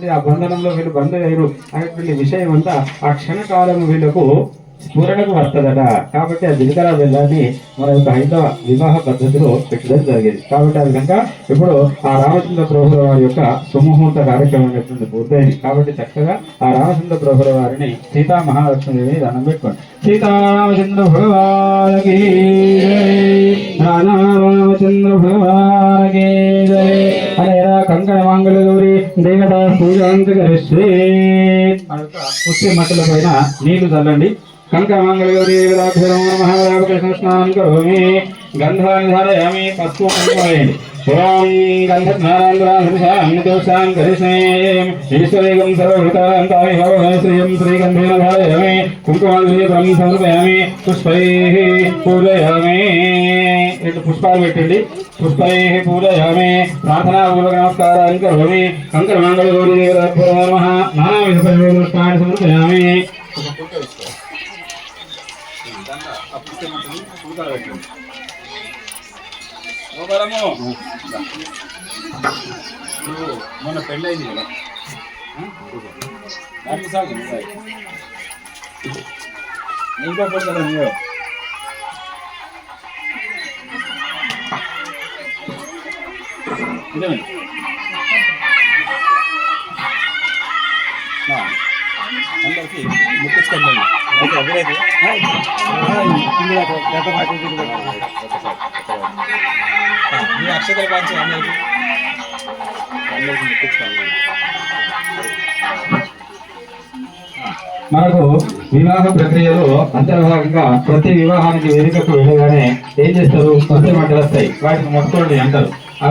ఉన్నటువంటి ఆ బంధనంలో వీళ్ళు బంధువైరు అనేటువంటి విషయం అంతా ఆ క్షణకాలం వీళ్ళకు స్ఫురణకు వస్తుందట. కాబట్టి ఆ జీలకర్ర బెల్లాన్ని మన యొక్క హైందవ వివాహ పద్ధతిలో పెట్టడం జరిగేది. కాబట్టి ఆ విధంగా ఇప్పుడు ఆ రామచంద్ర ప్రభుల వారి యొక్క సుముహూర్త కార్యక్రమం అనేటువంటి పూర్తయింది. కాబట్టి చక్కగా ఆ రామచంద్ర ప్రభుల వారిని సీతా మహాలక్ష్మీదేవిని దండం పెట్టుకోండి. సీతారామచంద్ర భగవానికి రామచంద్ర భగవానికి అనేరా కంకణ మాంగళ్య గౌరి దేవత పూజాంతకరిష్టే పుష్టి మట్టల పైన నీళ్లు చల్లండి. కంకమాంగళగౌరీ మహారామకృష్ణ స్నానం కరోమి గంధాన్ని ధారయామి పసుపు కుంకుమవేయండి. ఓం గంధస్నానాంధ్రాం కరిష్ణేయం ఈశ్వరేగం సర్వభూతాంతామిహోశ్రియం శ్రీగంధేన ధారయామి కుంకుమాంగళం సమర్పయామి పుష్పై పూజయామి. 2 పుష్పాలు పెట్టండి. పుష్పై పూజయామి ప్రార్థనాపూర్వక నమస్కారాన్ని కరోమి. కంకమాంగళగౌరీ నమః నానావిధ పుష్పాన్ని సమర్పయామి. మొన్న పెళ్ళైంది కదా ఇంకా పడతా మీరు ఇదేమండి అందరికి ముట్టించుకోండి. ఓకే అభివృద్ధి మీ అక్షతలు పంచి అందరికి ముట్టించుకోండి. మనకు వివాహ ప్రక్రియలో అంతర్భాగంగా ప్రతి వివాహానికి వేదికకు వెళ్ళగానే ఏం చేస్తారు? కొత్త మంటలు వస్తాయి, వాటిని మొత్తుకోండి అంటారు.